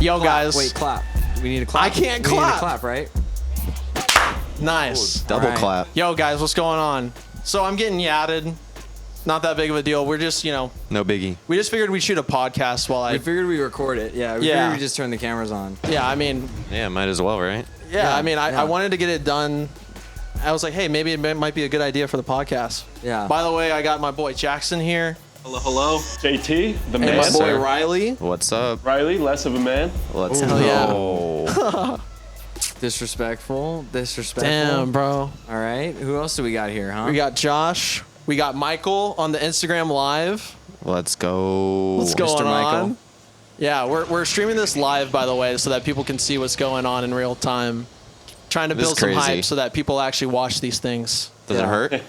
Yo, guys. Wait, clap. We need to clap. I can't We need clap. to clap, right? Nice. Double clap. Yo, guys, what's going on? So I'm getting yadded. Not that big of a deal. We're just, No biggie. we just figured we'd shoot a podcast while We figured we record it. Yeah, we figured we just turn the cameras on. Yeah, I mean, Yeah, might as well, right? I wanted to get it done. I was like, hey, maybe it might be a good idea for the podcast. Yeah. By the way, I got my boy Jackson here. Hello. JT, the And man. my boy sir. Riley. What's up? Riley, less of a man. Let's Hell go. Disrespectful. Damn, bro. All right. Who else do we got here, huh? We got Josh. We got Michael on the Instagram Live. Let's go. What's going Mr. on? Michael. Yeah, we're streaming this live, by the way, so that people can see what's going on in real time. Trying to This build is some crazy. hype so that people actually watch these things. Does it hurt?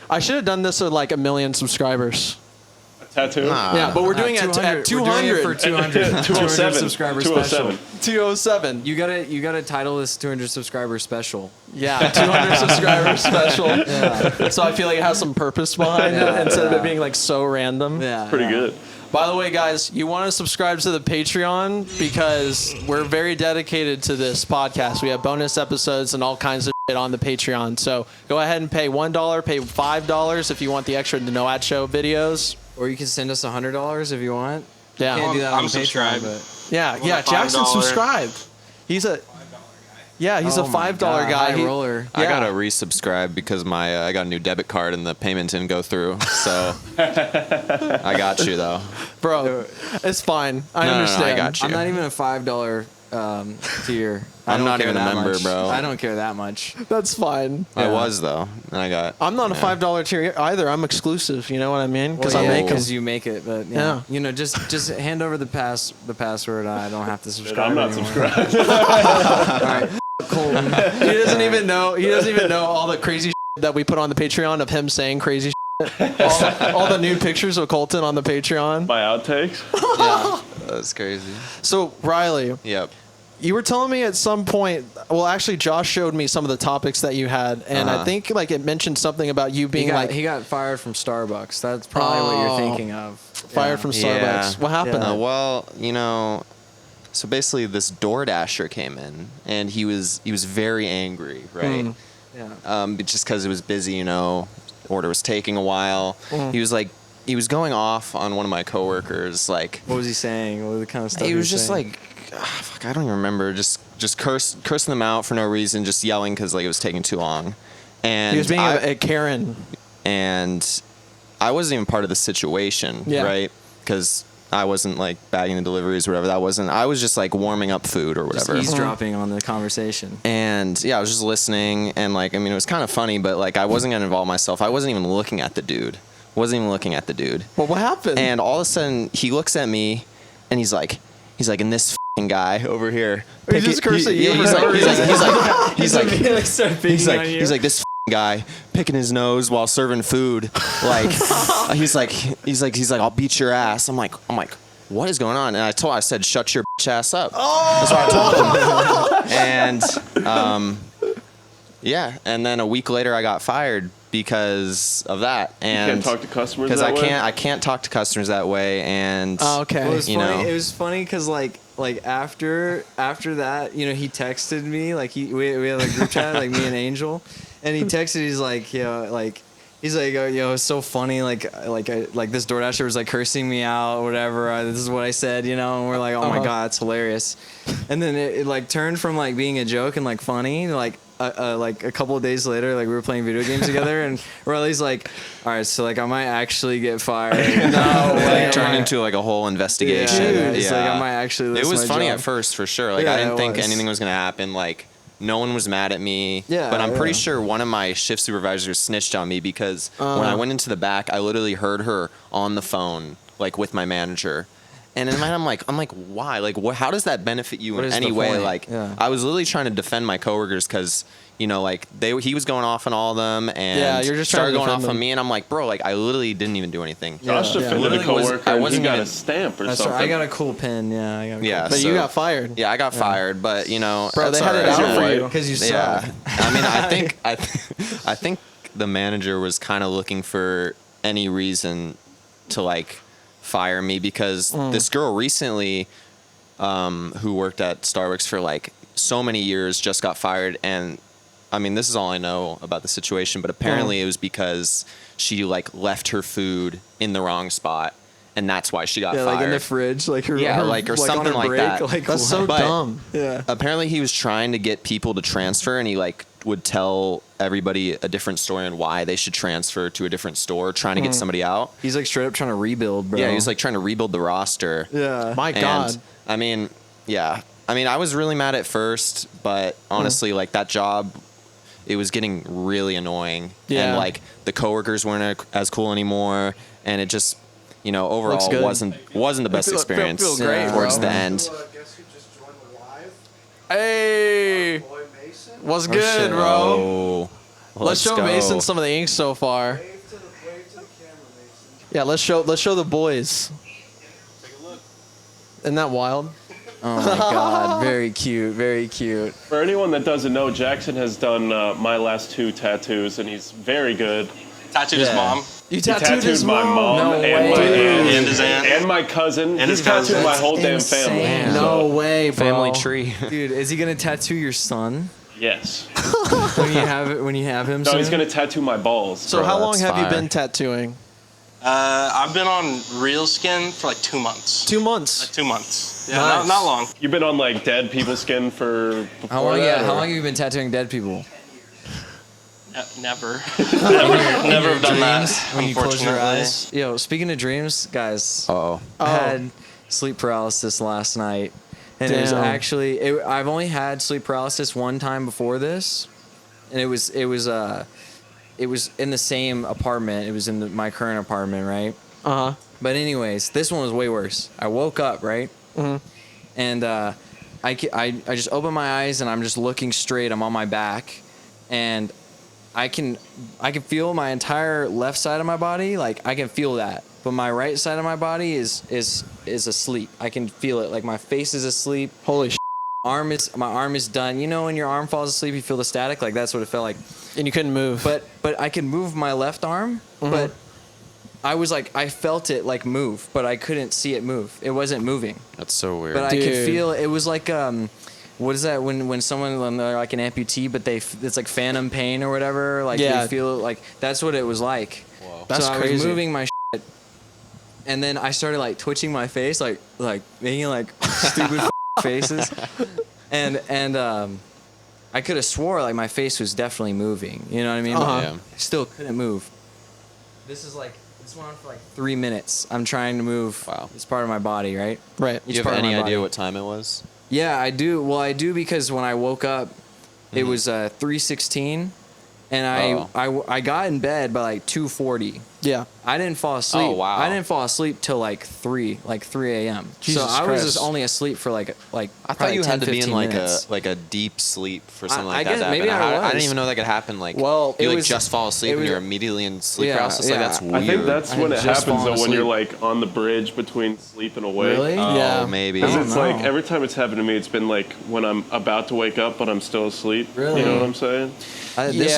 I should have done this with like 1 million subscribers. Tattoo. Nah. Yeah, but we're doing it at 200. We're doing it for 200. 207. subscriber 207. special. 207. You gotta title this 200 subscriber special. Yeah, 200 subscriber special. Yeah. So I feel like it has some purpose behind it instead of it being like so random. Yeah. Pretty good. By the way, guys, you want to subscribe to the Patreon because we're very dedicated to this podcast. We have bonus episodes and all kinds of shit on the Patreon. So go ahead and pay $1, pay $5 if you want the extra NOAD show videos. Or you can send us $100 if you want. Yeah. Can't do that on I'm Patreon, subscribed. but Yeah, Well, yeah. the Jackson $5. subscribed. He's a he's a Oh my $5 God, guy. high roller. I Yeah. gotta resubscribe because my I got a new debit card and the payment didn't go through. So I got you though. Bro, it's fine. I No, understand. I got you. I'm not even a $5 tier. I I'm don't not care even a that member, much. bro. I don't care that much. That's fine. I was though, and I got. I'm not a $5 tier either. I'm exclusive. You know what I mean? Because I make them. because you make it. But Yeah. just hand over the password. I don't have to subscribe. I'm not anymore. subscribed. All right, Colton. He doesn't even know. He doesn't even know all the crazy shit that we put on the Patreon of him saying crazy shit. all the nude pictures of Colton on the Patreon. My outtakes. Yeah, that's crazy. So Riley, Yep. you were telling me at some point. Well, actually, Josh showed me some of the topics that you had, and I think like it mentioned something about you being He got fired from Starbucks. That's probably what you're thinking of. fired from Starbucks. Yeah. What happened? Yeah. Well, so basically this DoorDasher came in and he was very angry, right? Yeah. Just because it was busy, order was taking a while. He was going off on one of my coworkers, like What was he saying? What was the kind of stuff he was saying? just like, fuck, I don't even remember, just cursing them out for no reason, just yelling because like it was taking too long. And He was being a Karen. and I wasn't even part of the situation, Yeah. right? Because I wasn't like bagging the deliveries or whatever. I was just like warming up food or just whatever. eavesdropping on the conversation. And yeah, I was just listening and like, it was kind of funny, but like I wasn't gonna involve myself. I wasn't even looking at the dude. Well, what happened? And all of a sudden he looks at me and he's like, and this f***ing guy over here. He's just cursing you. He's like, you. he's like this f***ing guy picking his nose while serving food. Like, he's like, I'll beat your ass. I'm like, what is going on? And I said, shut your bitch ass up. Oh! That's what I told him. And, yeah. And then a week later I got fired because of that. And You can't talk to customers because that way? I can't talk to customers that way. And Oh, okay. It was You funny. know. It was funny because like after that, he texted me like we had a group chat like me and Angel, and he texted. He's like, oh, it's so funny. Like this DoorDasher was like cursing me out or whatever. This is what I said, and we're like, oh my God, it's hilarious. And then it like turned from like being a joke and like funny, like a couple of days later, like we were playing video games together, and Riley's like, all right, so like I might actually get fired. No way. it turned into like a whole investigation. Yeah, it's like I might actually lose It was my funny job. at first for sure. Like Yeah, I didn't it think was. anything was gonna happen. Like no one was mad at me. Yeah, But I'm pretty yeah. sure one of my shift supervisors snitched on me because when I went into the back, I literally heard her on the phone like with my manager. And in my mind, I'm like, why? Like, how does that benefit you What in is any the way? point? Like, Yeah. I was literally trying to defend my coworkers because, like he was going off on all of them, and Yeah, you're just trying started to going defend off on them. me, and I'm like, bro, like I literally didn't even do anything. Josh Yeah. defended a Literally was- coworker I and he wasn't got even- a stamp or That's something. right. I got a cool pin. Yeah, I got a cool Yeah, but so- you got fired. Yeah, I got fired, but Bro, that's they had all it right. out for right. you. because you suck. Yeah, I mean, I think the manager was kind of looking for any reason to like fire me because this girl recently who worked at Starbucks for like so many years, just got fired. And I mean, this is all I know about the situation, but apparently it was because she like left her food in the wrong spot, and that's why she got fired. like in the fridge, like her, Yeah, her, like or on something her like break, that. Like, That's so But dumb. Yeah. Apparently he was trying to get people to transfer, and he like would tell everybody a different story on why they should transfer to a different store, trying to get somebody out. He's like straight up trying to rebuild, bro. Yeah, he was like trying to rebuild the roster. yeah. My And, God. I mean, yeah. I mean, I was really mad at first, but honestly, like that job, it was getting really annoying. Yeah. And like the coworkers weren't as cool anymore, and it just, you know, Looks overall good. wasn't the best Feel experience great, towards bro. the end. Guess who just joined the live? Hey, Boy Mason. what's good, shit. bro? Oh, Let's show go. Mason some of the ink so far. Wave to the camera, Mason. Yeah, let's show the boys. Isn't that wild? Oh my God, very cute, very cute. For anyone that doesn't know, Jackson has done my last 2 tattoos, and he's very good. Tattooed his mom You He tattooed his my mom No and way. my aunt and his aunt. and my cousin. And his He's tattooed cousin. my whole damn Insane. family. No way, bro. Family tree. Dude, is he gonna tattoo your son Yes. when you have him? No, soon? he's gonna tattoo my balls. So Bro, how long that's have you fire. been tattooing? I've been on real skin for like 2 months. 2 months. 2 months. Yeah, Nice. not long. You've been on like dead people's skin for before How long? that, Yeah, how or- long have you been tattooing dead people? Never. never have done that. When you close your unfortunately. eyes. Yo, speaking of dreams, guys, Oh, I had sleep paralysis last night, and it was Damn. actually I've only had sleep paralysis one time before this, and it was in the same apartment. It was in my current apartment, right? Uh huh. But anyways, this one was way worse. I woke up, right? And I just open my eyes and I'm just looking straight. I'm on my back, and I can feel my entire left side of my body. Like I can feel that, but my right side of my body is asleep. I can feel it. Like my face is asleep. Holy shit. My arm is done. You know when your arm falls asleep, you feel the static. Like that's what it felt like. And you couldn't move. But I can move my left arm, but I was like, I felt it like move, but I couldn't see it move. It wasn't moving, that's so weird. but I could Dude. feel it was like what is that when when they're like an amputee, but it's like phantom pain or whatever. Like Yeah. you feel like that's what it was like. That's so I crazy. was moving my shit, and then I started like twitching my face, like making like stupid faces, and I could have swore like my face was definitely moving. You know what I mean? But Uh-huh. I still couldn't move. This went on for like 3 minutes. I'm trying to move. Wow. It's part of my body, right? Right. Each you have part of any my idea body. what time it was? Yeah, I do. Well, I do because when I woke up, it was 3:16, and I got in bed by like 2:40. Yeah. I didn't fall asleep. Oh, wow. I didn't fall asleep till like 3 a.m. Jesus so I was Christ. just only asleep for like I thought probably you 10, had to be in 15 like minutes. a deep sleep for something I like guess that. to maybe happen. I I didn't was. even know that could happen. Like, Well, you it like was- just fall asleep it and was- you're immediately in sleep Yeah, paralysis. yeah. Like that's weird. I think that's I when had it just happens fallen though, when you're asleep. like on the bridge between sleep and awake. Really? Oh, Yeah. maybe. I Because don't it's like know. every time it's happened to me, it's been like when I'm about to wake up, but I'm still asleep. Really? You know what I'm saying? This one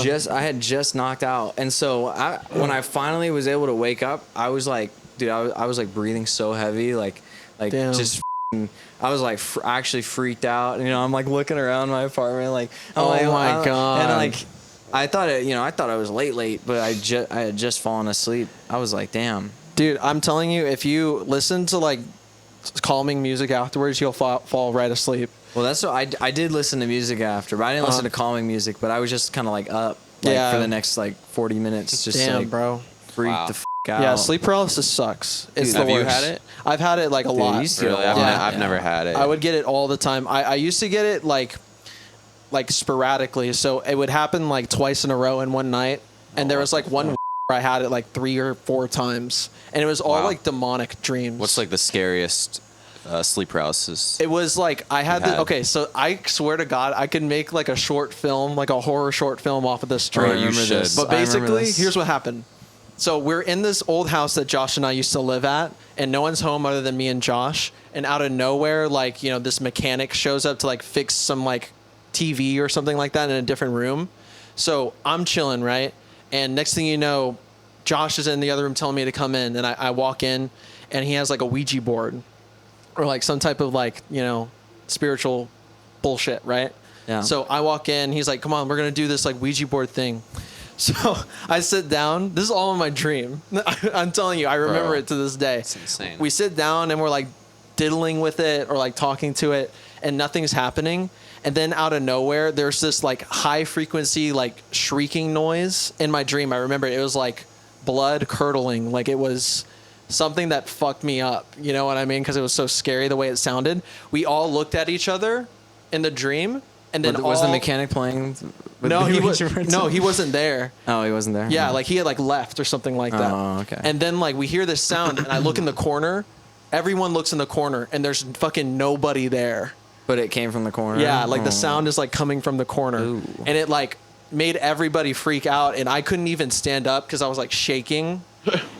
Yeah. I had just knocked out, and so when I finally was able to wake up, I was like, dude, I was like breathing so heavy, like Damn. just. I was like actually freaked out. You know, I'm like looking around my apartment, like, Oh like, my God. and like, I thought I was late, but I had just fallen asleep. I was like, damn. Dude, I'm telling you, if you listen to like calming music afterwards, you'll fall right asleep. Well, that's what I did listen to music after, but I didn't listen to calming music. But I was just kind of like up, like, Yeah. for the next like 40 minutes, just Damn, like bro. freaked Wow. the out. Yeah, sleep paralysis sucks. It's Dude, the have you worst. had it? I've had it like a lot. you used to get Really? a lot. I've Yeah. never had it. I would get it all the time. I used to get it like sporadically. So it would happen like twice in a row in one night. And there was like one where I had it like 3 or 4 times. And it was all Wow. like demonic dreams. What's like the scariest sleep paralysis? It was like I had You the had. okay, so I swear to God, I could make like a short film, like a horror short film off of this Bro, dream. you remember should. this. But I remember basically, this. here's what happened. So we're in this old house that Josh and I used to live at, and no one's home other than me and Josh. And out of nowhere, like, you know, this mechanic shows up to like fix some like TV or something like that in a different room. So I'm chilling, right? And next thing you know, Josh is in the other room telling me to come in, and I walk in, and he has like a Ouija board. or like some type of like, spiritual bullshit, right? Yeah. So I walk in, he's like, come on, we're going to do this like Ouija board thing. So I sit down. This is all in my dream. I'm telling you, I remember it to this day. It's insane. We sit down and we're like diddling with it or like talking to it, and nothing's happening. And then out of nowhere, there's this like high frequency, like shrieking noise in my dream. I remember it was like blood curdling. Like it was something that fucked me up. You know what I mean? Because it was so scary the way it sounded. We all looked at each other in the dream. And then was the mechanic playing? No, he wasn't there. Oh, he wasn't there? Yeah, like he had like left or something like that. Oh, okay. And then like we hear this sound and I look in the corner. Everyone looks in the corner and there's fucking nobody there. But it came from the corner? Yeah, like the sound is like coming from the corner. Ooh. And it like made everybody freak out, and I couldn't even stand up because I was like shaking.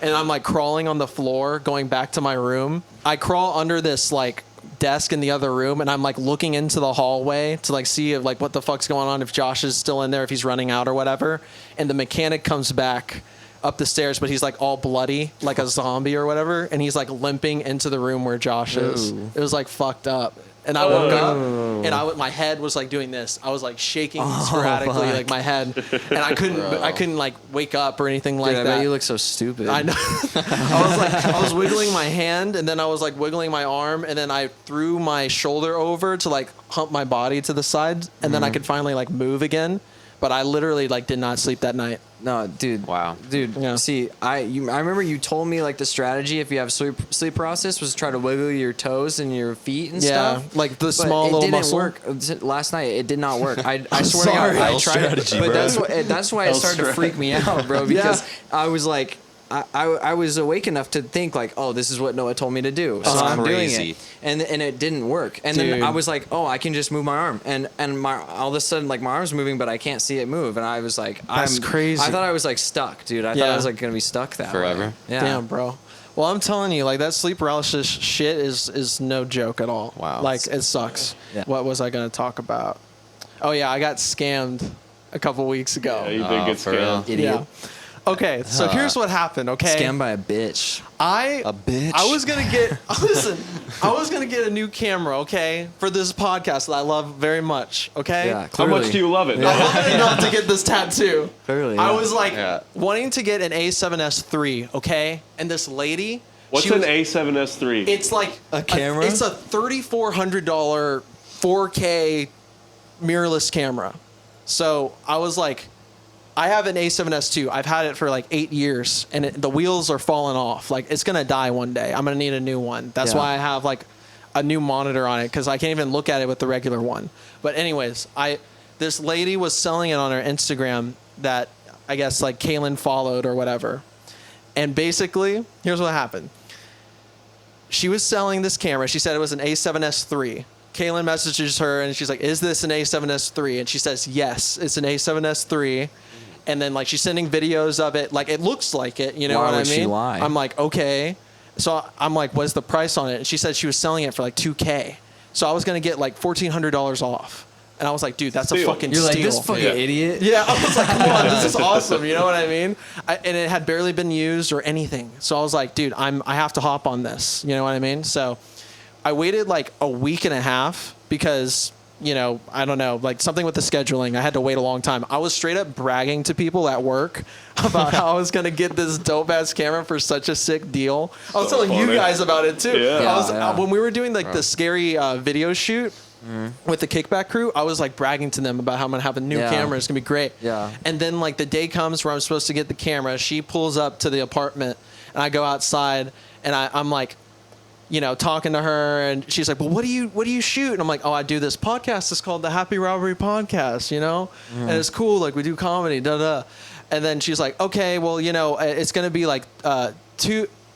And I'm like crawling on the floor going back to my room. I crawl under this like desk in the other room, and I'm like looking into the hallway to like see if like what the fuck's going on, if Josh is still in there, if he's running out or whatever. And the mechanic comes back up the stairs, but he's like all bloody like a zombie or whatever, and he's like limping into the room where Josh is. Ooh. It was like fucked up. And I woke up and my head was like doing this. I was like shaking sporadically, like my head, and I couldn't like wake up or anything like I that. bet you look so stupid. I know. I was wiggling my hand, and then I was like wiggling my arm, and then I threw my shoulder over to like hump my body to the side, and then I could finally like move again. But I literally like did not sleep that night. No, dude. Wow. Dude, Yeah. see, I remember you told me like the strategy if you have sleep paralysis was try to wiggle your toes and your feet and Yeah, stuff. like the But small it little didn't muscle. work. Last night it did not work. I swear sorry. to God, I Hell tried, strategy, but bro. that's why it started to freak me out, bro. Because I was like, I was awake enough to think like, oh, this is what Noah told me to do, so I'm doing crazy. it, and it didn't work. And Dude. then I was like, oh, I can just move my arm, and my all of a sudden like my arm's moving, but I can't see it move, and I was like, That's crazy. I thought I was like stuck, dude. I thought Yeah. I was like gonna be stuck that Forever? way. Yeah. Damn, bro. Well, I'm telling you, like that sleep paralysis shit is no joke at all. Wow. Like it sucks. Yeah. What was I gonna talk about? Oh yeah, I got scammed a couple weeks ago. Yeah, you did get for real? scammed. Idiot. Yeah. Okay, so here's what happened. Okay, Scammed by a bitch. A bitch? I was gonna get I was gonna get a new camera. Okay, for this podcast that I love very much. Okay. Yeah. How Clearly. much do you love it? I love it enough to get this tattoo. Clearly, I yeah. was like Yeah. wanting to get an A7S III. Okay, and this lady. What's she an was- A7S3? It's like A camera? It's a $3,400 4K mirrorless camera. So I was like, I have an A7S II. I've had it for like 8 years, and the wheels are falling off. Like it's gonna die one day. I'm gonna need a new one. That's Yeah. why I have like a new monitor on it, because I can't even look at it with the regular one. But anyways, this lady was selling it on her Instagram that I guess like Kaylin followed or whatever. And basically, here's what happened. She was selling this camera. She said it was an A7S III. Kaylin messages her and she's like, is this an A7S III? And she says, yes, it's an A7S III. And then like she's sending videos of it. Like it looks like it, you know Why what I would mean? she lie? I'm like, okay. So I'm like, what's the price on it? And she said she was selling it for like $2,000. So I was going to get like $1,400 off. And I was like, dude, that's a Steal. fucking You're like steal. this fucking Yeah. idiot. Yeah, I was like, come on, this is awesome. You know what I mean? And it had barely been used or anything. So I was like, dude, I have to hop on this. You know what I mean? So I waited like a week and a half because, you know, I don't know, like something with the scheduling. I had to wait a long time. I was straight up bragging to people at work about how I was going to get this dope ass camera for such a sick deal. I was telling you funny. guys about it too. Yeah. I was, Yeah. when we were doing like the scary video shoot, with the kickback crew, I was like bragging to them about how I'm gonna have a new Yeah. camera. It's gonna be great. Yeah. And then like the day comes where I'm supposed to get the camera. She pulls up to the apartment, and I go outside, and I'm like, you know, talking to her, and she's like, "Well, what do you shoot?" And I'm like, "Oh, I do this podcast. It's called the Happy Robbery Podcast, you know, and it's cool. Like we do comedy, da da." And then she's like, "Okay, well, you know, it's gonna be like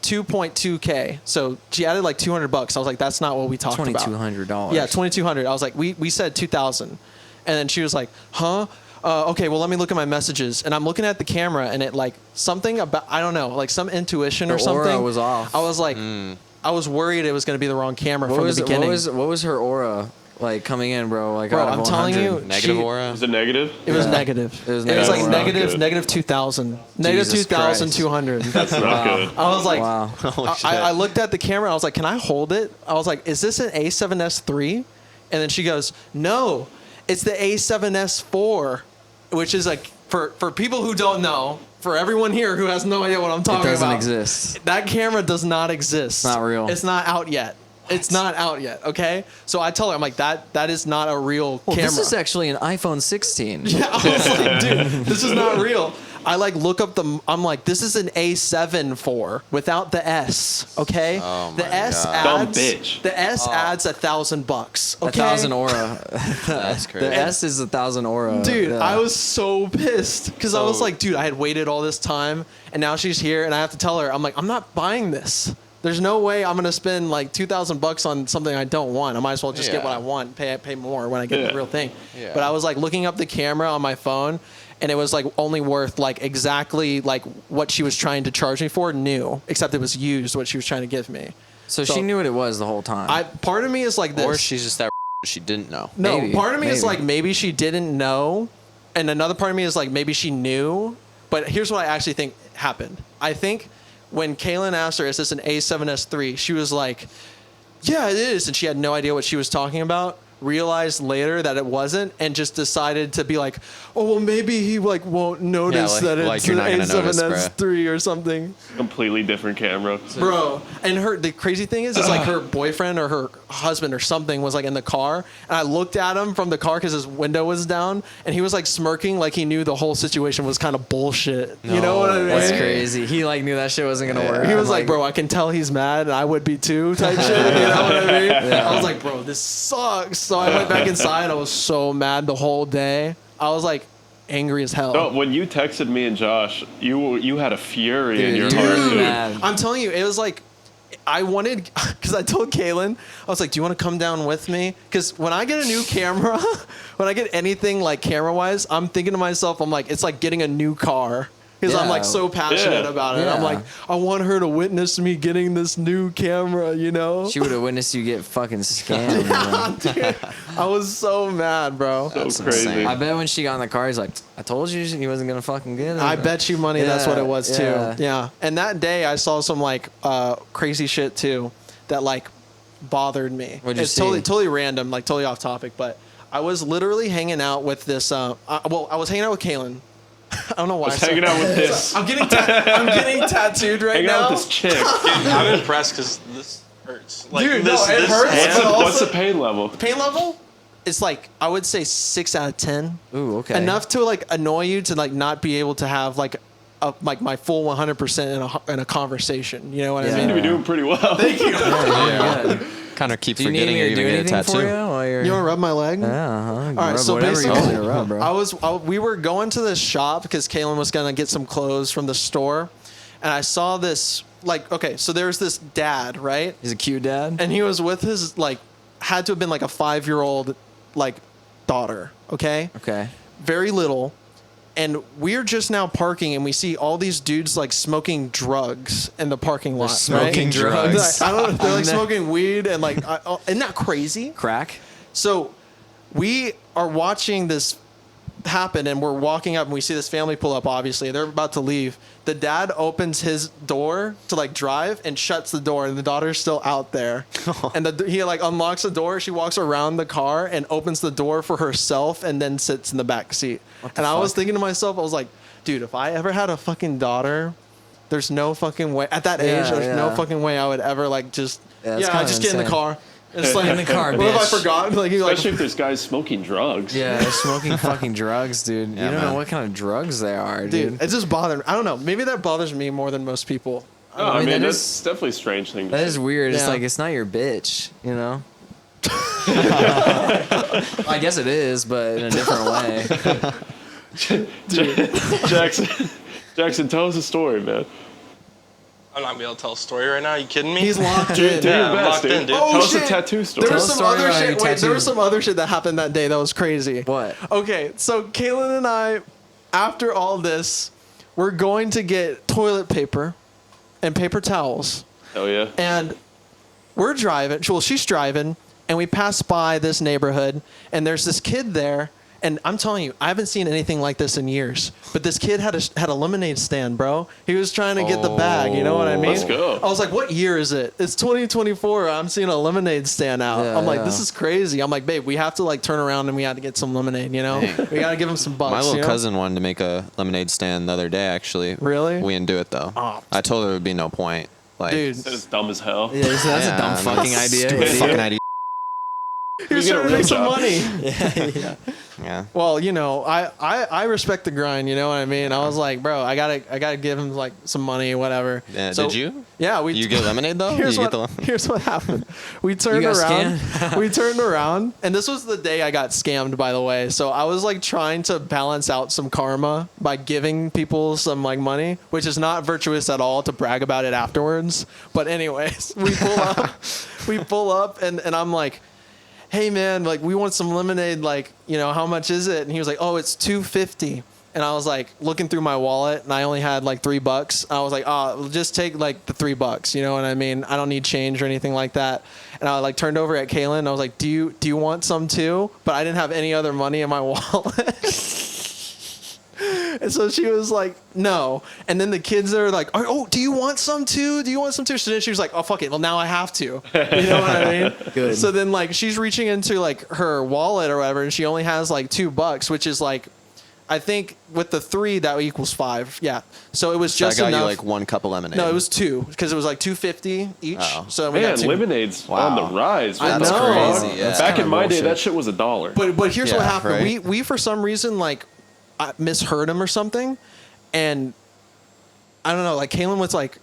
2.2K." So she added like $200. I was like, "That's not what we talked about." $2,200. Yeah, 2,200. I was like, we said 2,000, and then she was like, huh? Okay, well let me look at my messages, and I'm looking at the camera, and it like something about, I don't know, like some intuition The or something. aura was off. I was like, I was worried it was going to be the wrong camera What from was the beginning. what was her aura like coming in, bro. Like, Bro, out of I'm telling 100. you, Negative she- aura. Is it negative? It was Yeah. negative. It was It was like negative. negative, Good. negative 2,000. Negative Jesus 2,200. That's not good. I was like, Wow. Holy shit. I looked at the camera. I was like, can I hold it? I was like, is this an A7S III? And then she goes, no, it's the A7S IV, which is like, for people who don't know, for everyone here who has no idea what I'm talking It doesn't about. exist. That camera does not exist. It's not real. It's not out yet. It's not out yet, okay? So I tell her, I'm like, that is not a real Well, camera. this is actually an iPhone 16. Yeah, I was like, dude, this is not real. I like look up I'm like, this is an A7 IV without the S, okay? Oh the my S God. Dumb adds, bitch. the S adds $1,000, okay? 1,000 aura. That's crazy. The S is 1,000 aura. Dude, Yeah. I was so pissed because I was So- like, dude, I had waited all this time and now she's here and I have to tell her, I'm like, I'm not buying this. There's no way I'm gonna spend like $2,000 on something I don't want. I might as well just get Yeah. what I want, pay more when I get Yeah. the real thing. Yeah. But I was like looking up the camera on my phone, and it was like only worth like exactly like what she was trying to charge me for new, except it was used what she was trying to give me. So she knew what it was the whole time. Part of me is like this. Or she's just that she didn't know. No, Maybe, part of me is maybe. like maybe she didn't know, and another part of me is like maybe she knew. But here's what I actually think happened. I think when Kaylin asked her, "Is this an A7S III?" she was like, "Yeah, it is," and she had no idea what she was talking about. Realized later that it wasn't, and just decided to be like, "Oh well, maybe he like won't notice like- that like it's you're an not gonna notice, A7S III or something." Completely different camera. Bro, and the crazy thing is like her boyfriend or her husband or something was like in the car, and I looked at him from the car because his window was down, and he was like smirking like he knew the whole situation was kind of bullshit. You know what I mean? That's crazy. He like knew that shit wasn't gonna work. He was I'm like, bro, I can tell he's mad, and I would be too, type shit. You know what I mean? I was like, bro, this sucks. So I went back inside. I was so mad the whole day. I was like angry as hell. No, when you texted me and Josh, you had a fury in your Dude, heart. you were Dude. mad. I'm telling you, it was like, I wanted, because I told Kaylin, I was like, do you want to come down with me? Because when I get a new camera, when I get anything like camera wise, I'm thinking to myself, I'm like, it's like getting a new car. Because I'm like Yeah. so passionate Yeah. about it. I'm Yeah. like, I want her to witness me getting this new camera, you know? She would have witnessed you get fucking scammed. bro. Dude, I was so mad, bro. So That's crazy. insane. I bet when she got in the car, he's like, I told you he wasn't gonna fucking get it. I bet you money that's what it was too. Yeah. Yeah. And that day I saw some like crazy shit too that like bothered me. What'd you it's see? totally random, like totally off topic, but I was literally hanging out with this I was hanging out with Kaylin. I don't know why. I was hanging out with this. I'm getting tattooed right Hanging now. out with this chick. Dude, I'm impressed because this hurts. Like, Dude, no, it hurts, hand- but also- What's the pain level? Pain level is like I would say 6 out of 10. Ooh, okay. Enough to like annoy you to like not be able to have like like my full 100% in a conversation. You know what Yeah. I You mean? be doing pretty well. Thank you. Yeah. Kind of keep Do you need forgetting me you're to do even getting a anything for you tattoo. while you're? You want to rub my leg? Yeah, All right, so whatever you basically, want me to rub, bro. we were going to this shop because Kaylin was gonna get some clothes from the store, and I saw this like okay, so there's this dad, right? He's a cute dad. And he was with his like had to have been like a 5-year-old like daughter, okay? Okay. Very little. And we're just now parking, and we see all these dudes like smoking drugs in the parking lot. smoking right? drugs. Like, I don't know. They're like smoking weed, and like, isn't that crazy? Crack. So we are watching this happen, and we're walking up, and we see this family pull up. Obviously, they're about to leave. The dad opens his door to like drive and shuts the door, and the daughter's still out there. And he like unlocks the door. She walks around the car and opens the door for herself, and then sits in the back seat. And I was thinking to myself, I was like, dude, if I ever had a fucking daughter, there's no fucking way at that age. Yeah, There's no yeah. fucking way I would ever like just Yeah, it's kinda just get in the insane. car. And just like in the car, What if I bitch. forgot? Like you like Especially if there's guys smoking drugs. Yeah, they're smoking fucking drugs, dude. You don't know man. what kind of drugs they are, dude. dude, it just bothered me. I don't know. Maybe that bothers me more than most people. No, I mean, mean, that that's is- definitely a strange thing to That say. is weird. It's Yeah. like it's not your bitch, you know. I guess it is, but in a different way. Jackson, tell us a story, man. I'm not gonna be able to tell a story right now. You kidding me? He's locked Do in. your I'm best, locked dude. in, dude. Oh, Tell us shit. a tattoo story. There was Tell some a story other about shit. your Wait, there tattoo. was some other shit that happened that day that was crazy. What? Okay, so Kaylin and I, after all this, we're going to get toilet paper and paper towels. Oh yeah. And we're driving. Well, she's driving, and we passed by this neighborhood, and there's this kid there. And I'm telling you, I haven't seen anything like this in years. But this kid had a lemonade stand, bro. He was trying to get the bag. You know what I mean? Let's go. I was like, what year is it? It's 2024. I'm seeing a lemonade stand out. Yeah, I'm like, yeah. this is crazy. I'm like, babe, we have to like turn around and we had to get some lemonade. You know, Dang. we got to give him some bucks. My little you know? cousin wanted to make a lemonade stand the other day. Actually, Really? We didn't do it though. Oh. I told her there would be no point. Like, Dude, It's dumb as hell. Yeah, so that's yeah, a dumb fucking idea. Stupid idiot. fucking idea. he was You get trying a to make real some job. money. Yeah. Well, you know, I respect the grind. You know what I mean? I was like, bro, I gotta give him like some money, whatever. Yeah, So- did you? Yeah, we. You get lemonade though? Here's you what, get the lemon- here's what happened. We turned got around. We turned around, and this was the day I got scammed, by the way. So I was like trying to balance out some karma by giving people some like money, which is not virtuous at all to brag about it afterwards. But anyways, we pull up, and I'm like, hey man, like we want some lemonade, like, you know, how much is it? And he was like, oh, it's $2.50. And I was like looking through my wallet, and I only had like $3. I was like, oh, just take like the $3. You know what I mean? I don't need change or anything like that. And I like turned over at Kaylin, and I was like, do you want some too? But I didn't have any other money in my wallet. And so she was like, no. And then the kids are like, oh, do you want some too? Do you want some too? So then she was like, oh, fuck it. Well, now I have to. You know what I mean? Good. So then like she's reaching into like her wallet or whatever, and she only has like $2, which is like, I think with the 3 that equals 5. Yeah. So it was So I just got enough. you like 1 cup of lemonade. No, it was 2 because it was like $2.50 each. Oh. So we Man, got 2. lemonade's Wow. on the rise. I What the know. fuck? Crazy, yeah. Back in my day, bullshit. that shit was $1. But here's what Yeah, happened. right. We for some reason like I misheard him or something, and I don't know. Like Kaylin was like,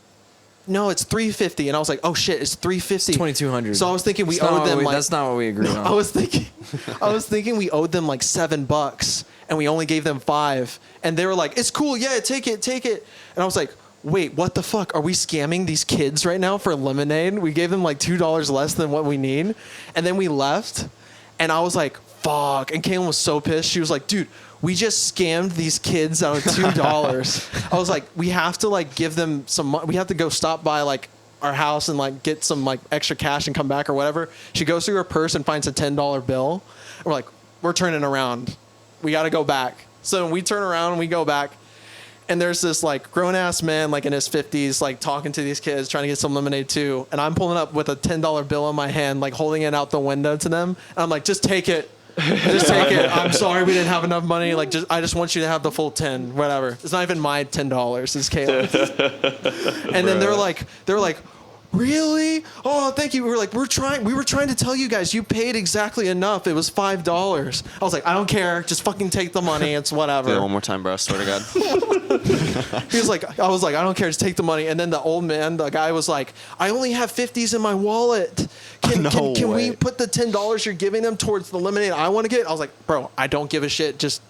"No, it's $3.50," and I was like, "Oh shit, it's $3.50." 2,200. So I was thinking we That's not owed what them like. that's not what we agreed on. I was thinking we owed them like $7, and we only gave them 5, and they were like, "It's cool, yeah, take it." And I was like, "Wait, what the fuck? Are we scamming these kids right now for lemonade? We gave them like $2 less than what we need," and then we left, and I was like, "Fuck!" And Kaylin was so pissed. She was like, "Dude, we just scammed these kids out of $2." I was like, "We have to like give them some. We have to go stop by like." Our house and like get some like extra cash and come back or whatever." She goes through her purse and finds a $10 bill. And we're like, we're turning around. We got to go back. So we turn around and we go back. And there's this like grown ass man like in his 50s like talking to these kids trying to get some lemonade too. And I'm pulling up with a $10 bill in my hand like holding it out the window to them. And I'm like, just take it. Just take it. I'm sorry we didn't have enough money. Like, I just want you to have the full 10, whatever. It's not even my $10. It's Caleb's. And then they're like, really? Oh, thank you. We were trying to tell you guys you paid exactly enough. It was $5. I was like, I don't care. Just fucking take the money. It's whatever. Do it one more time, bro. I swear to God. I was like, I don't care. Just take the money. And then the old man, the guy was like, I only have 50s in my wallet. Can we way. put the $10 you're giving them towards the lemonade I want to get? I was like, bro, I don't give a shit. Just,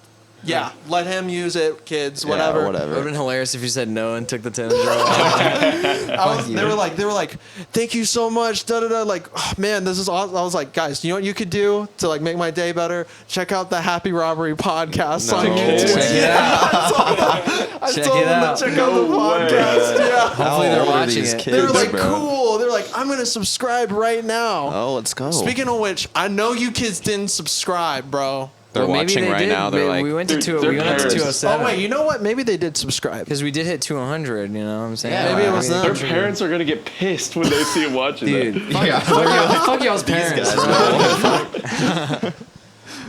yeah, let him use it, kids, whatever. Yeah, It would have whatever. been hilarious if you said no and took the 10 and drove off. They were like, thank you so much. Da da da. Like, oh, man, this is awesome. I was like, guys, you know what you could do to like make my day better? Check out the Happy Robbery Podcast on YouTube. Check it out. I Check told it them out. to check out the No way. podcast. Yeah. Hopefully they're old are watching these it. kids, They were like, bro? cool. They're like, I'm gonna subscribe right now. Oh, let's go. Speaking of which, I know you kids didn't subscribe, bro. They're Well, maybe watching they right did. now. They're Maybe like, we went to They're 207. parents. Oh wait, you know what? Maybe they did subscribe. Because we did hit 200, you know what I'm saying? Yeah, maybe it was them. Their parents are gonna get pissed when they see him watching Dude, that. fuck y'all's parents, bro.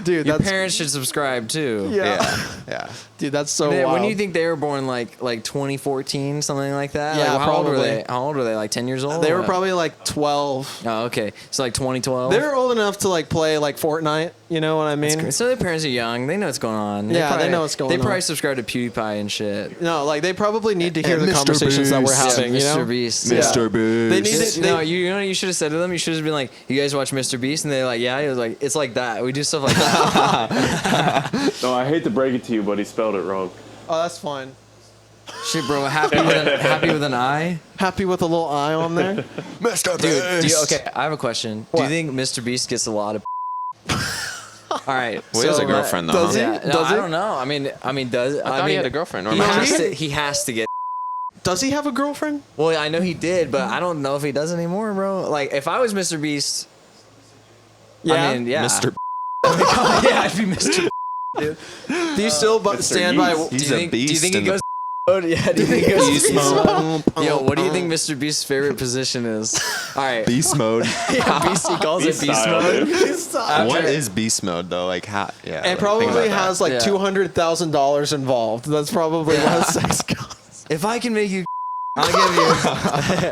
Dude, Your that's parents should subscribe too. yeah. dude, that's so When wild. do you think they were born? Like 2014, something like that? Yeah, like, how old were probably. they? How old were they? Like 10 years old? They were Or- probably like 12. Oh, okay. So like 2012. They were old enough to like play like Fortnite. You know what I mean? So their parents are young. They know what's going on. Yeah, they know what's going They on. probably subscribe to PewDiePie and shit. No, like they probably need to hear And the Mr. conversations that we're Beast. having. Yeah, You know? Mr. Beast. Yeah. Mr. Beast. They need to. No, you know what you should have said to them? You should have been like, "You guys watch Mr. Beast?" And they're like, "Yeah." He was like, "It's like that. We do stuff like that." No, I hate to break it to you, but he spelled it wrong. Oh, that's fine. Shit, bro. Happy with an I. Happy with a little eye on there. Mr. Dude, okay, I have a question. Do you think Mr. Beast gets a lot of? All right. Well, he has a girlfriend, though, Does huh? he? Yeah, no, Does I he? don't know. I mean, does I thought mean, he had a girlfriend. Or He am I has, tripping? he has to get. Does he have a girlfriend? Well, I know he did, but I don't know if he does anymore, bro. Like, if I was Mr. Beast, Yeah? I mean, yeah. Mr. Yeah, I'd be Mr. Do you still stand by? Yeast. He's do you a think, beast. Do you think in he the goes? Yeah, do you think he goes? beast mode. Yo, what do you think Mr. Beast's favorite position is? All right, Beast mode. yeah, Beast. He calls Beast it Beast style, mode. dude. What is beast mode though? Like how? Yeah. It like, probably think about has that. like Yeah. $200,000 involved. That's probably what sex costs. If I can make you, I'll give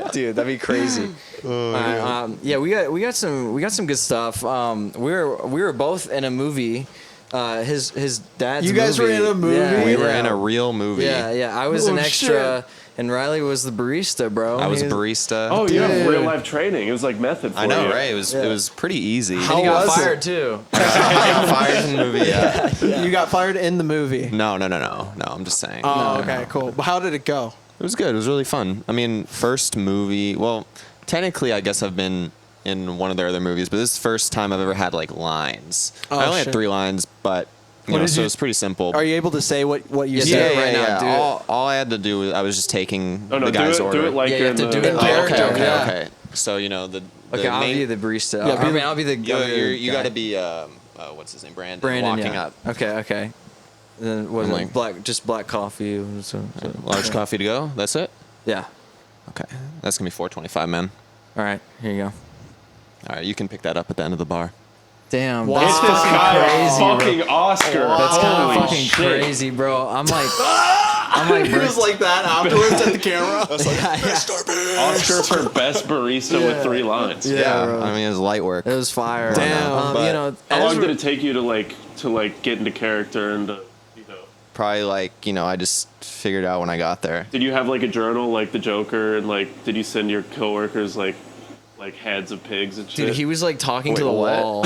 you. Dude, that'd be crazy. All right, yeah, we got some good stuff. We were both in a movie. His dad's. You guys were in a movie? Yeah, We were yeah. in a real movie. Yeah. I was Oh, an extra, shit. and Riley was the barista, bro. I was a He barista. Oh, you Yeah. have real life training. It was like method for I know, you. right? It was pretty easy. And How he got was it? fired too. I got fired in the movie. Yeah. You got fired in the movie. No. I'm just saying. Oh, okay, cool. But how did it go? It was good. It was really fun. I mean, first movie. Well, technically, I guess I've been in one of their other movies, but this is the first time I've ever had like lines. Oh, I only shit. had 3 lines, but What did so you- it's pretty simple. Are you able to say what you Yeah, said? do it right now, do it. All I had to do was I was just taking No, the do guy's it. order. Do it like Yeah, you you're have in to the. do it in Oh, character, okay. yeah. So the Okay, I'll main, be the barista. Yeah, be the- I'll be the. you got to guy. be what's his name, Brandon. walking yeah. up. Okay. Then what I'm is it? like- Just black coffee. Large coffee to go. That's it. Yeah. Okay, that's gonna be $4.25, man. All right, here you go. All right, you can pick that up at the end of the bar. Damn, Wow. that's It's this fucking guy, crazy, bro. fucking Oscar. That's kind of Holy fucking shit. crazy, bro. I'm like, He was like that afterwards at the camera. Oscar for best barista with 3 lines. yeah, bro. I mean, it was light work. It was fire. Damn, you but- know, How as long we're- did it take you to get into character and Probably I just figured out when I got there. Did you have like a journal like the Joker and did you send your coworkers like heads of pigs and shit? Dude, he was like talking to Wait, the what? wall.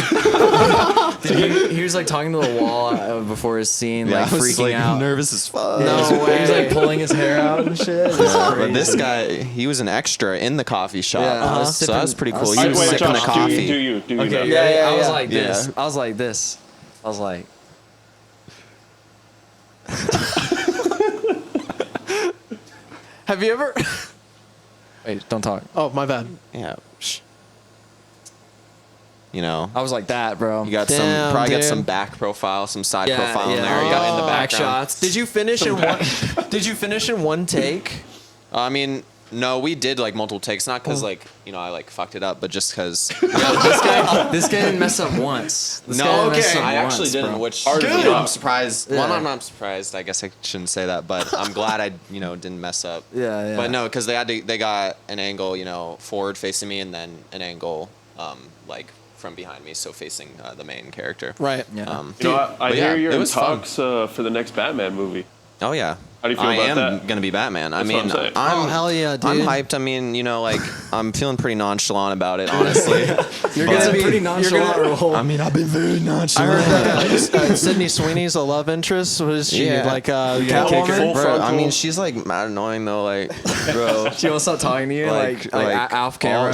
Dude, he was like talking to the wall before his scene, like I was freaking out. nervous as fuck. No way. He was like pulling his hair out and shit. But this guy, he was an extra in the coffee shop, Yeah, I was so that was sipping- pretty I was cool. sipping- He was Wait, sipping the Josh, coffee. do you Okay, that? yeah, I was yeah. like this. Yeah. I was like this. I was like. Have you ever? Wait, don't talk. Oh, my bad. Yeah. Shh. You know, I was like that, bro. you got Damn, probably got dude. some back profile, some side Yeah, profile in yeah. there. You got in the Back background. shots. Did you finish in one? Did you finish in one take? I mean, no, we did like multiple takes, not because I fucked it up, but just because. This guy didn't mess up once. This guy didn't mess up I actually once, didn't, bro. which Good. I'm surprised. Yeah. Well, I'm not surprised. I guess I shouldn't say that, but I'm glad I didn't mess up. Yeah. But no, because they got an angle, forward facing me, and then an angle from behind me, so facing the main character. Right. Yeah. I I hear you're it in was fun. talks for the next Batman movie. Oh yeah. How do you feel I about am that? gonna be Batman. That's I what mean, I'm saying. Oh, hell yeah, dude. I'm hyped. I mean, I'm feeling pretty nonchalant about it, honestly. You're It's gonna a be pretty you're nonchalant gonna- role. I mean, I've been very I nonchalant. heard that Sydney Sweeney's a love interest. Was she Yeah. like Yeah, Catwoman? full Bro, frontal. I mean, she's like mad annoying though. Like, bro, She won't stop talking to you, like off camera.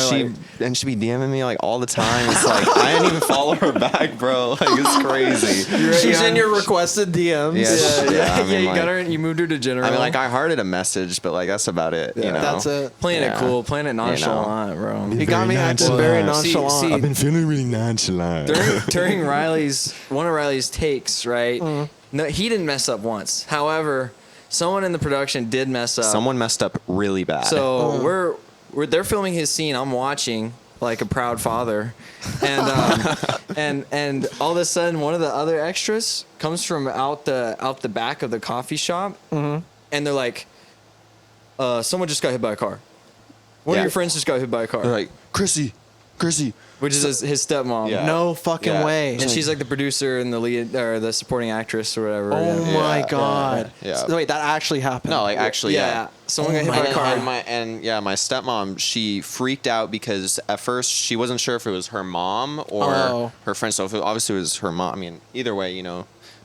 and she be DMing me like all the time. It's like I didn't even follow her back, bro. Like it's crazy. She's in your requested DMs. Yeah, I mean, you like, got her. You moved her to general. I mean, like I hearted a message, but like that's about it. You know, That's it. playing it Yeah. cool, playing it nonchalant, bro. You got me acting very nonchalant. See, been feeling really nonchalant. during one of Riley's takes, right? No, he didn't mess up once. However, someone in the production did mess up. Someone messed up really bad. So they're filming his scene. I'm watching like a proud father, and and all of a sudden one of the other extras comes from out the back of the coffee shop, and they're like, someone just got hit by a car. One Yeah. of your friends just got hit by a car, they're like, Chrissy, which is his stepmom. Yeah. No fucking Yeah. way. And she's like the producer and the lead or the supporting actress or whatever. Oh yeah. my Yeah, god. yeah. So wait, that actually happened. No, like actually, Yeah. Someone got hit by a And, car. my stepmom, she freaked out because at first she wasn't sure if it was her mom or Oh. her friend. So if it obviously it was her mom. I mean, either way,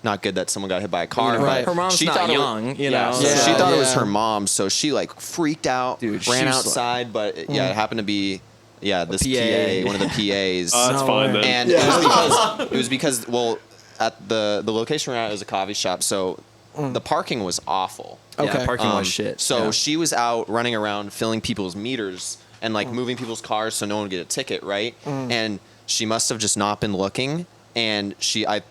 not good that someone got hit by a car. Right. But Her mom's she not thought it was- young, you yeah, know. so Yeah, she thought it was yeah. her mom, so she like freaked out, Dude, ran she was outside, but it happened to be this PA. PA, one of the PAs. That's No fine way. then. And it was because at the location we're at, it was a coffee shop, so the parking was awful. Yeah, Okay. parking was shit. So Yeah. she was out running around filling people's meters and like moving people's cars so no one would get a ticket, right? And she must have just not been looking, and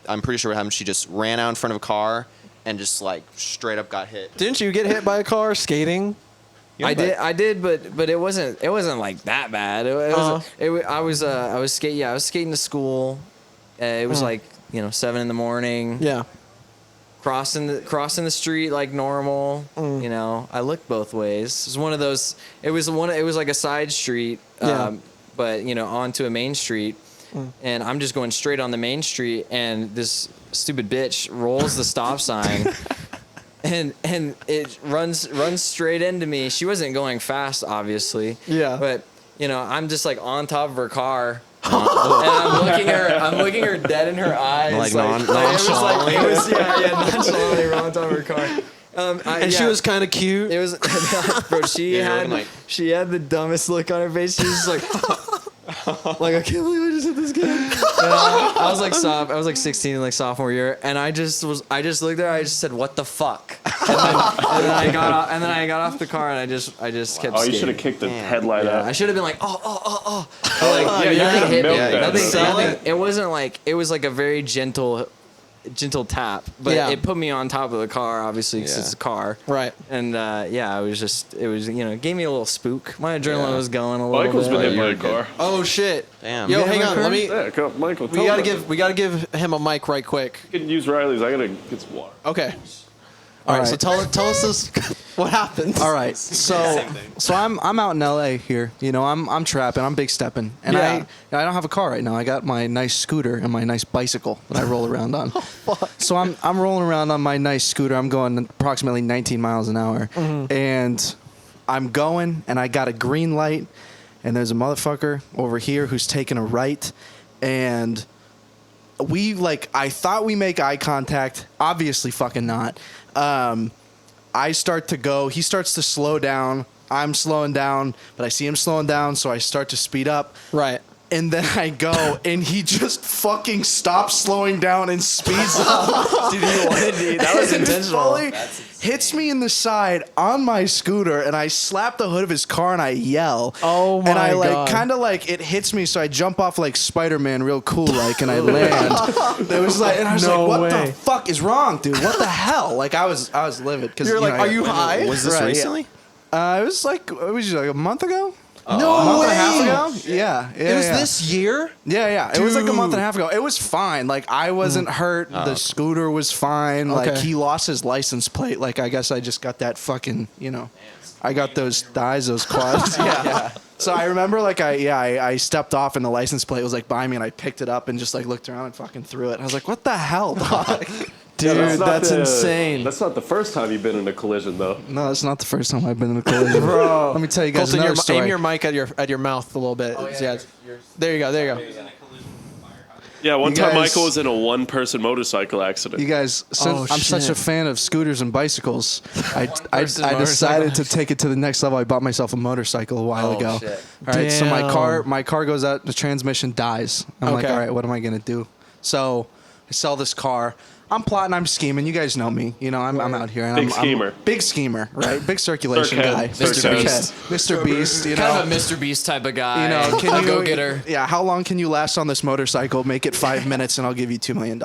I'm pretty sure what happened. She just ran out in front of a car and just like straight up got hit. Didn't you get hit by a car skating? I did, but it wasn't like that bad. I was skating to school. It was like 7 in. Yeah. Crossing the street like normal. I looked both ways. It was one of those. It was like a side street, but onto a main street, and I'm just going straight on the main street, and this stupid bitch rolls the stop sign, and it runs straight into me. She wasn't going fast, obviously. Yeah. But I'm just like on top of her car. And I'm looking her dead in her eyes. Like nonchalantly. Nonchalantly on top of her car. And she was kind of cute. It was, bro. She had the dumbest look on her face. She was just like, I can't believe I just hit this kid. I was like 16, like sophomore year, and I just looked at her. I just said, "What the fuck?" And then I got off the car, and I just kept. Oh, you skating. should have kicked the headlight up. I should have been like, oh. But like, you nothing hit me. milked that. Nothing. It wasn't like, it was like a very gentle tap, but it put me on top of the car, obviously, because it's a car. Right. And it was gave me a little spook. My adrenaline was going a little Michael's bit. been hit by a car. Oh shit. Damn. Yo, You hang on. Let me. Yeah, come, Michael. We gotta give him a mic right quick. You can use Riley's. I gotta get some water. Okay. All right. So tell us this. What happened? All right, so I'm out in LA here. I'm trapping. I'm big stepping, and I don't have a car right now. I got my nice scooter and my nice bicycle that I roll around on. So I'm rolling around on my nice scooter. I'm going approximately 19 miles an hour, and I'm going, and I got a green light, and there's a motherfucker over here who's taking a right, and I thought we make eye contact. Obviously, fucking not. I start to go. He starts to slow down. I'm slowing down, but I see him slowing down, so I start to speed up. Right. And then I go, and he just fucking stops slowing down and speeds up. Dude, that was intentional. Fully hits me in the side on my scooter, and I slap the hood of his car, and I yell. Oh my And I God. kind of it hits me, so I jump off like Spider-Man, real cool, and I land. It was and I was No what way. the fuck is wrong, dude? What the hell? I was livid because You're like, are you high? Was this Right, yeah. recently? It was like a month ago. No A month way. and a half ago? Yeah. It was this year? Yeah. It was like a month and a Dude. half ago. It was fine. I wasn't hurt. The scooter was fine. Okay. He lost his license plate. I guess I just got that fucking, I got those thighs, those quads. Yeah. So I remember I stepped off and the license plate was by me and I picked it up and just looked around and fucking threw it. I was like, what the hell, dog? Dude, Yeah, that's not insane. That's not the first time you've been in a collision, though. No, it's not the first time I've been in a collision. Bro. Let me tell you guys Colton, another story. aim your mic at your mouth a little bit. Yeah. There you go. Yeah, one You time guys- Michael was in a one-person motorcycle accident. You guys, Oh, I'm such shit. a fan of scooters and bicycles. I motorcycle. decided to take it to the next level. I bought myself a motorcycle a while ago. Shit. All right, so my Damn. car goes out, the transmission dies. I'm like, Okay. all right, what am I gonna do? So I sell this car. I'm plotting, I'm scheming. You guys know me. I'm out here. And Big I'm schemer. Big schemer, right? Big circulation Circad. guy. Circad. Mr. Beast. Kind of a Mr. Beast type of guy. Can a you go-getter. Yeah, how long can you last on this motorcycle? Make it 5 minutes, and I'll give you $2 million.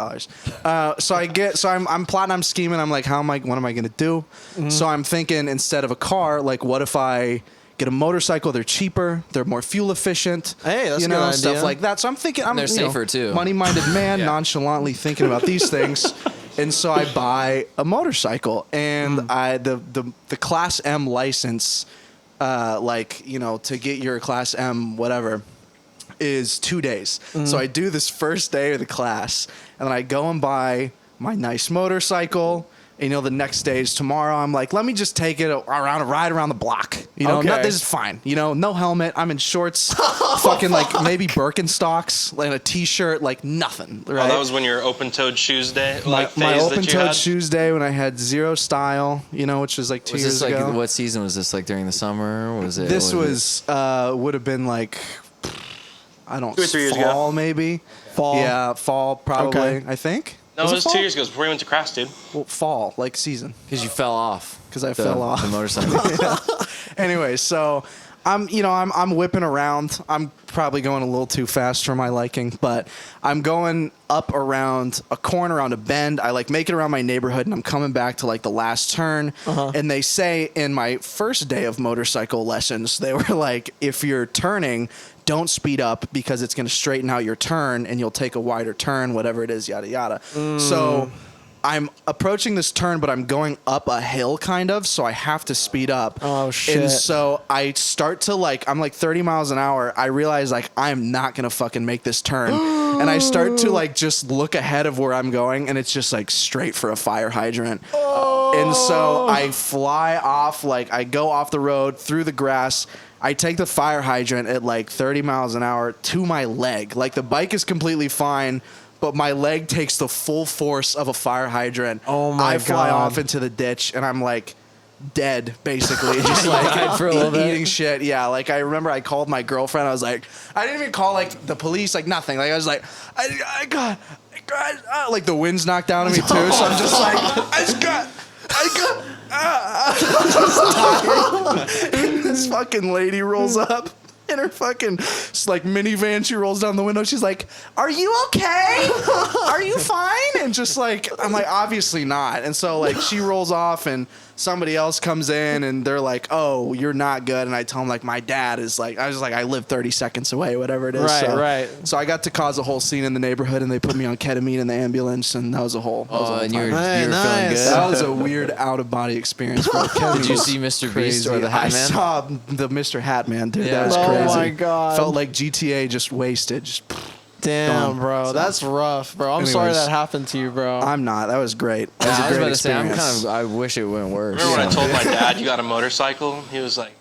So I'm plotting, I'm scheming. I'm like, what am I gonna do? So I'm thinking instead of a car, what if I get a motorcycle? They're cheaper, they're more fuel efficient. Hey, that's a good stuff idea. like that. So I'm thinking, They're safer, too. Money-minded man, nonchalantly thinking about these things. And so I buy a motorcycle, and the Class M license, to get your Class M whatever, is 2 days. So I do this first day of the class, and then I go and buy my nice motorcycle. And, the next day is tomorrow. I'm like, let me just take it around a ride around the block. Okay. This is fine. No helmet. I'm in shorts, fucking maybe Birkenstocks, and a t-shirt, nothing. Right? Oh, that was when your open-toed shoes day, my phase that you open-toed had? shoe day when I had zero style, which was 2 Was years this ago. what season was this? During the summer? Was it? This would have been 2 or 3 years ago. fall maybe. Fall. Yeah, fall probably. Okay. I think. No, Was it was fall? 2 years ago. It was before we went to Crafts, dude. Well, fall season. Because you fell off. Because I fell off. The motorcycle. Anyway, so I'm whipping around. I'm probably going a little too fast for my liking, but I'm going up around a corner, around a bend. I like make it around my neighborhood, and I'm coming back to like the last turn. And they say in my first day of motorcycle lessons, they were like, if you're turning, don't speed up because it's going to straighten out your turn and you'll take a wider turn, whatever it is, yada, yada. So I'm approaching this turn, but I'm going up a hill kind of, so I have to speed up. Oh, shit. And so I start to I'm like 30 miles an hour. I realize like I'm not going to fucking make this turn. And I start to like just look ahead of where I'm going, and it's just like straight for a fire hydrant. And so I fly off, like I go off the road through the grass. I take the fire hydrant at like 30 miles an hour to my leg. Like the bike is completely fine, but my leg takes the full force of a fire hydrant. Oh my I fly God. off into the ditch, and I'm like dead, basically, just like for a little bit. eating shit. Yeah, like I remember I called my girlfriend. I was like, I didn't even call like the police, like nothing. Like I was like, I got, like the wind's knocked down on me too. So I'm just like, I got. And this fucking lady rolls up in her fucking like minivan. She rolls down the window. She's like, "Are you okay? Are you fine?" And just like, I'm like, obviously not. And so like she rolls off, and somebody else comes in, and they're like, "Oh, you're not good." And I tell them like, my dad is like, I was like, I live 30 seconds away, whatever it is. Right, so, right. So I got to cause a whole scene in the neighborhood, and they put me on ketamine in the ambulance, and that was a whole. And you were Hey, feeling nice. good. That was a weird out of body experience. Bro. Did you see Mr. Beast or the Hat I Man? saw the Mr. Hat Man, dude. Yeah. That was Oh crazy. my God. Felt like GTA just wasted. Just, Damn, Gone. bro. That's rough, bro. I'm Anyways. sorry that happened to you, bro. I'm not. That was great. That Yeah, was a I was great about to say, experience. I wish it went worse. Remember when I told my dad you got a motorcycle? He was like,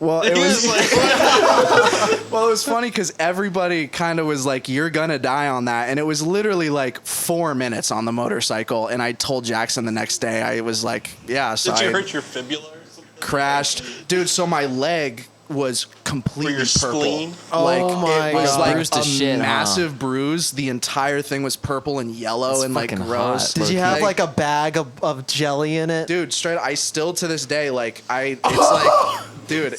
Well, it he was. was like, Well, it was funny because everybody kind of was like, "You're gonna die on that," and it was literally like 4 minutes on the motorcycle. And I told Jackson the next day, I was like, "Yeah." So did you I hurt your fibula or something? crashed, dude. So my leg was completely For your purple. spleen? Like Oh my it was God. like Bruised a to shit, huh? massive bruise. The entire thing was purple and yellow That's and like fucking gross. hot. Did you have like a bag of jelly in it? dude? Straight. I still to this day like it's like, dude.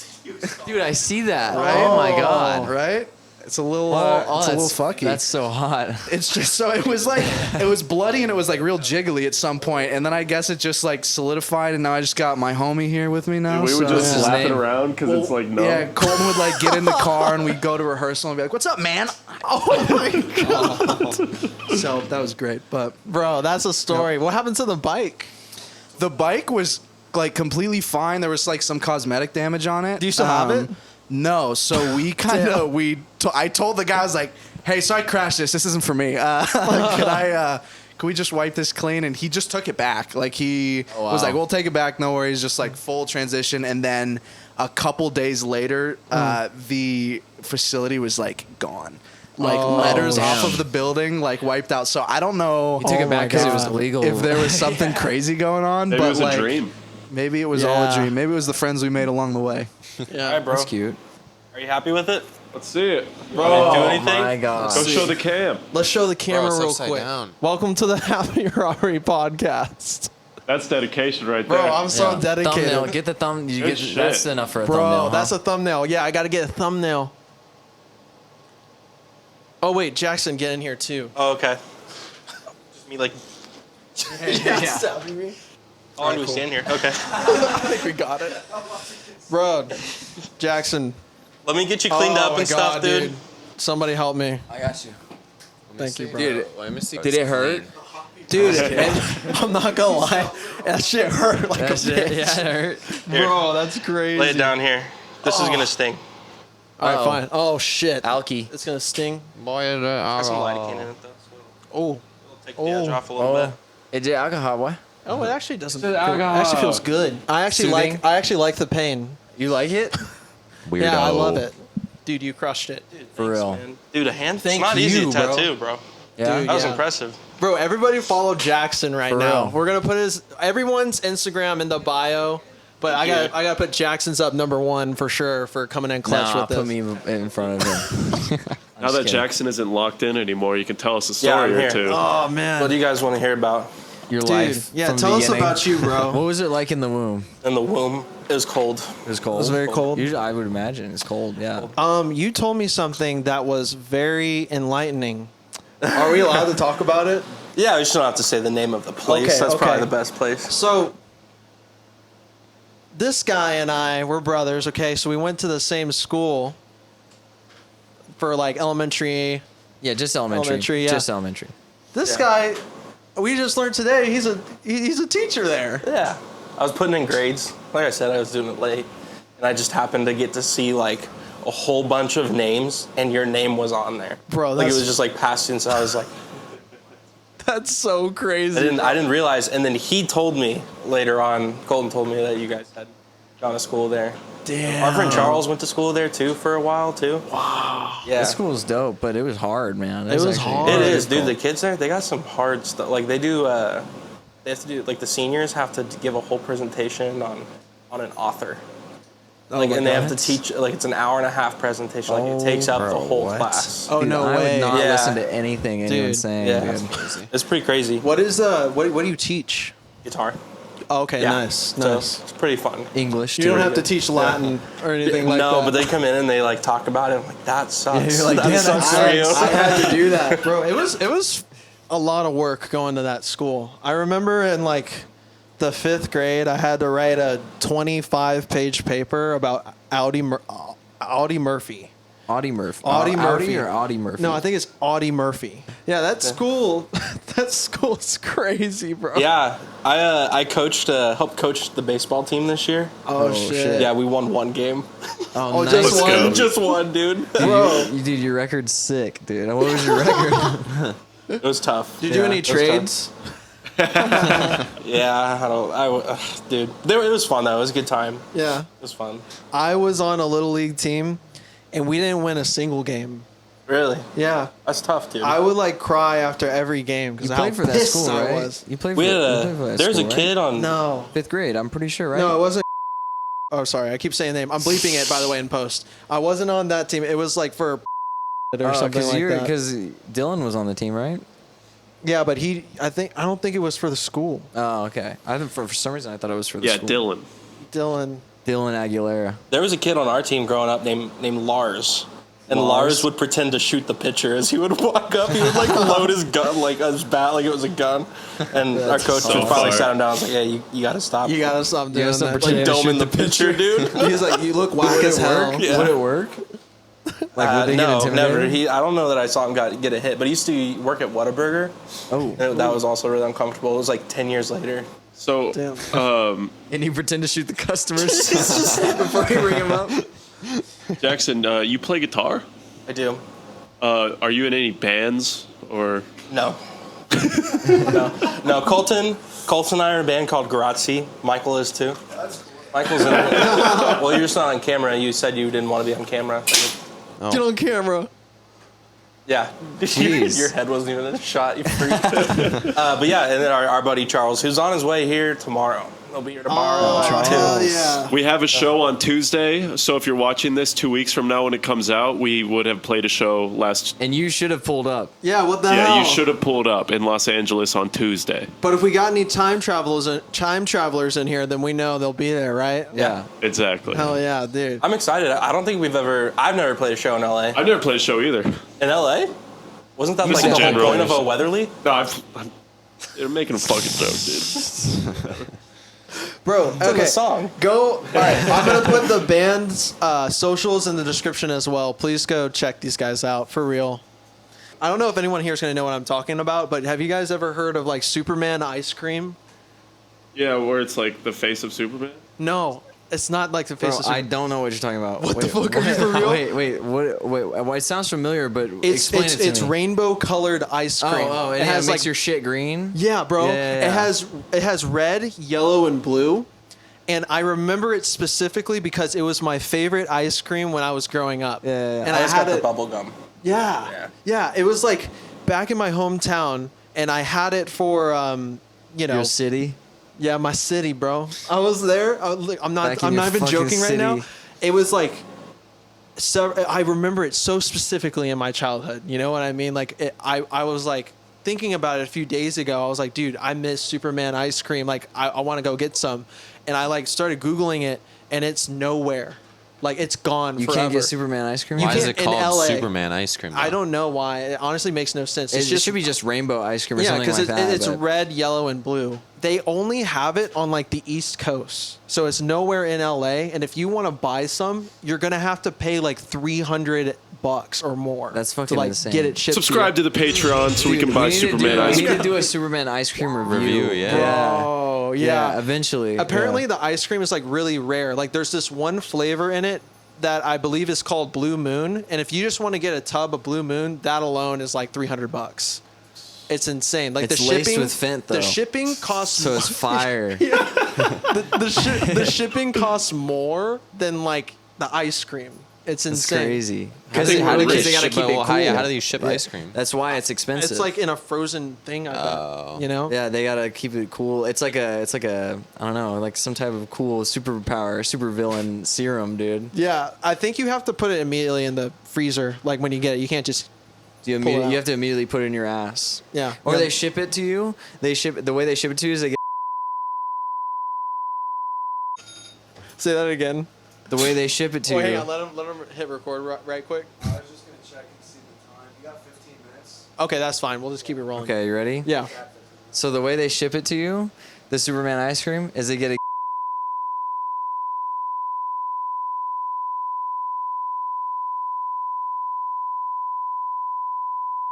Dude, I see that. Right? Oh my god. Right? It's a little. Oh, it's a little fucky. That's so hot. It's just so it was like it was bloody and it was like real jiggly at some point, and then I guess it just like solidified, and now I just got my homie here with me now. We were so- just his laughing name? around because it's like no. Yeah, Colton would like get in the car and we'd go to rehearsal and be like, "What's up, man?" Oh my god! So that was great, but Bro, that's a story. What happened to the bike? the bike was like completely fine. There was like some cosmetic damage on it. Do you still have it? No. So we kind of I told the guy, I was like, "Hey, so I crashed this. This isn't for me. Can we just wipe this clean?" And he just took it back. Like he was like, "We'll take it back. No worries." Just like full transition. And then a couple days later, the facility was like gone. Like letters off of the building, like wiped out. So I don't know. You took it back because it was God. illegal. If there was something crazy going on, Maybe but it was like a dream. maybe it was all a Yeah. dream. Maybe it was the friends we made along the way. Yeah. All right, bro. That's cute. Are you happy with it? Let's see it. You want me to do anything? My god. Go show the cam. Let's show the camera it's real upside quick. down. Welcome to the Happy Robbery Podcast. That's dedication right Bro, there. I'm so Yeah. dedicated. Thumbnail. Get the thumb. You Good get shit. that's enough for a Bro, thumbnail. that's a thumbnail. Yeah, I got to get a thumbnail. Oh, wait, Jackson, get in here too. Oh, okay. Just me like, oh, and we stand here. Okay. I think we got it. Bro, Jackson. Let me get you cleaned Oh up my and stuff, God, dude. Somebody help me. I got you. Thank you, bro. Dude, Let me see. did it hurt? Dude, I'm not gonna lie. That shit hurt like a bitch. Yeah, it hurt. Bro, that's crazy. Lay it down here. This is gonna sting. All right, Uh-oh. fine. Oh, shit. Alky. It's gonna sting. Boy, Got some lidocaine in it though, so Oh. it'll take the edge off a little Oh, bit. is it alcohol? What? Oh, it actually doesn't. It's It alcohol. actually feels good. I actually Soothing? like the pain. You like it? Weirdo. Yeah, I love it. Dude, you crushed it. Dude, For thanks, real. man. Dude, a hand. Thank it's not easy you, to bro. tattoo, bro. Yeah. Dude, That was yeah. impressive. Bro, everybody follow Jackson right For now. real. We're gonna put everyone's Instagram in the bio, but I gotta put Jackson's up number 1 for sure for coming in clutch Nah, with this. put me in front of him. Now that kidding. Jackson isn't locked in anymore, you can tell us a Yeah, story I'm or here. two. Oh man, What do you guys want to hear about Your dude, life. yeah, from tell us beginning. about you, What bro. was it like in the womb? in the womb? It was cold. It was cold. It was very cold. Usually, I would imagine it's cold. Yeah. You told me something that was very enlightening. Are we allowed to talk about it? Yeah, we just don't have to say the name of the place. Okay, That's okay. probably the best place. So, this guy and I were brothers, okay? So we went to the same school for like elementary. Yeah, just elementary. Elementary, yeah. Just elementary. This guy, we just learned today, he's a teacher there. Yeah. I was putting in grades. Like I said, I was doing it late. And I just happened to get to see like a whole bunch of names, and your name was on there. Bro, like it that's- was just like past students. I was like, That's so crazy. I didn't realize. And then he told me later on, Colton told me that you guys had gone to school there. Damn. Our friend Charles went to school there too for a while too. Wow. Yeah. This school was dope, but it was hard, man. It was hard. It is, dude. The kids there, they got some hard stuff. Like they do, they have to do, like the seniors have to give a whole presentation on an author. Like, and they have to teach, like it's an hour and a half presentation. Like it takes up the whole class. Oh, Dude, no I way. would not Yeah. listen to anything anyone's saying, Yeah. dude. It's pretty crazy. What is what do you teach? Guitar. Oh, okay, Yeah. nice. So it's pretty fun. English, You too. don't have to teach Latin or anything like that. No, but they come in and they like talk about it. I'm like, that sucks. you're like, that "Damn, sucks that for you. I had to do that, bro. It was a lot of work going to that school. I remember in like the 5th grade, I had to write a 25-page paper about Audie Murphy. Audie Murphy. Audie Murphy. Audie or Audie Murphy? No, I think it's Audie Murphy. Yeah, that school, that school's crazy, bro. Yeah, I coached, helped coach the baseball team this year. Oh, shit. Yeah, we won one game. Oh, nice. just Let's one. go. Just one, dude. Bro, Dude, your record's sick, dude. What was your record? It was tough. did you do any it was tough. trades? Yeah, dude. It was fun though. It was a good time. Yeah. It was fun. I was on a little league team, and we didn't win a single game. Really? Yeah. That's tough, dude. I would like cry after every game You because how played for that pissed school, I right? was. You played for, we had you played for that there's school, a right? kid on. No. 5th grade, I'm pretty sure, right? No, it wasn't. Oh, sorry. I keep saying the name. I'm bleeping it, by the way, in post. I wasn't on that team. It was like for or something like that. Because Dylan was on the team, right? Yeah, but I don't think it was for the school. Oh, okay. I think for some reason I thought it was for the Yeah, school. Dylan. Dylan. Dylan Aguilera. There was a kid on our team growing up named Lars. And Lars would pretend to shoot the pitcher as he would walk up. He would like load his gun, like his bat, like it was a gun. And our coach so would finally fire. sat him down. I was like, "Yeah, you got to stop." You gotta stop doing gotta stop that. pretending like to doming shoot the pitcher, dude. He's like, you look whack as hell. Yeah. Would it work? Like, would they get no, intimidated? never. I don't know that I saw him get a hit, but he used to work at Whataburger. Oh. And that was also really uncomfortable. It was like 10 years later. So, Damn. And you pretend to shoot the customers before you bring them up? Jackson, you play guitar? I do. Are you in any bands or? No. No. Colton and I are in a band called Gratzi. Michael is too. Michael's in it. Well, you're just not on camera. You said you didn't want to be on camera. Get on camera. Yeah. Jeez. Your head wasn't even in a shot, you freak. But yeah, and then our buddy Charles, who's on his way here tomorrow. He'll be here tomorrow. Hell yeah. We have a show on Tuesday, so if you're watching this 2 weeks from now when it comes out, we would have played a show last. And you should have pulled up. Yeah, what the hell? Yeah, you should have pulled up in Los Angeles on Tuesday. But if we got any time travelers in here, then we know they'll be there, right? Yeah. Exactly. Hell yeah, dude. I'm excited. I don't think I've never played a show in LA. I've never played a show either. In LA? Wasn't that Just like in the whole general. point of a Weatherly? No, they're making a fucking joke, dude. Bro, It's in okay. the song. Go. All right, I'm gonna put the band's socials in the description as well. Please go check these guys out for real. I don't know if anyone here is gonna know what I'm talking about, but have you guys ever heard of like Superman ice cream? Yeah, where it's like the face of Superman. No, it's not like the face Bro, of I Superman. don't know what you're talking about. What the fuck are you for real? Wait, well, it sounds familiar, but It's explain it to it's me. rainbow colored ice cream. Oh, it it has makes like your shit green? yeah, bro. Yeah. It has red, yellow, and blue. And I remember it specifically because it was my favorite ice cream when I was growing up. Yeah. And I I just had got the it. bubble gum. Yeah. It was like back in my hometown, and I had it for Your city? yeah, my city, bro. I was there. I'm Back in not your even fucking joking right now. city. It was like. So I remember it so specifically in my childhood. You know what I mean? Like I was like thinking about it a few days ago. I was like, dude, I miss Superman ice cream. Like, I want to go get some. And I like started Googling it, and it's nowhere. Like, it's gone You forever. can't get Superman ice cream? You Why is can't it in called LA. Superman ice cream? I though? don't know why. It honestly makes no sense. It should be just rainbow ice cream or yeah, something because like that. it's but- red, yellow, and blue. They only have it on like the East Coast, so it's nowhere in LA. And if you want to buy some, you're gonna have to pay like $300 or more. That's to fucking like insane. get it shipped. Subscribe to the Patreon so we can buy Superman ice We need cream. to do a Superman ice cream review. Review, yeah. Oh yeah. eventually. Apparently, yeah. the ice cream is like really rare. Like, there's this one flavor in it that I believe is called Blue Moon, and if you just want to get a tub of Blue Moon, that alone is like $300. It's insane. Like, It's the laced shipping with Fent, though. The shipping costs So it's fire. the shipping costs more than like the ice cream. It's It's insane. crazy. How do Because they, how do they they gotta ship keep it it? Well, how, cool. how do you ship ice cream? That's why it's expensive. It's like in a frozen thing. I bet, you know. Yeah, they gotta keep it cool. It's like a I don't know, like some type of cool superpower, supervillain serum, dude. Yeah, I think you have to put it immediately in the freezer. Like, when you get it, you can't just. You, Pull it out. you have to immediately put it in your ass. Yeah. Or Yeah. they ship it to you. The way they ship it to you is they get Say that again. the way they ship it to Oh, you. hang on. Let him hit record right quick. I was just gonna check and see the time. You got 15 minutes. Okay, that's fine. We'll just keep it rolling. Okay, you ready? Yeah. So the way they ship it to you, the Superman ice cream, is they get a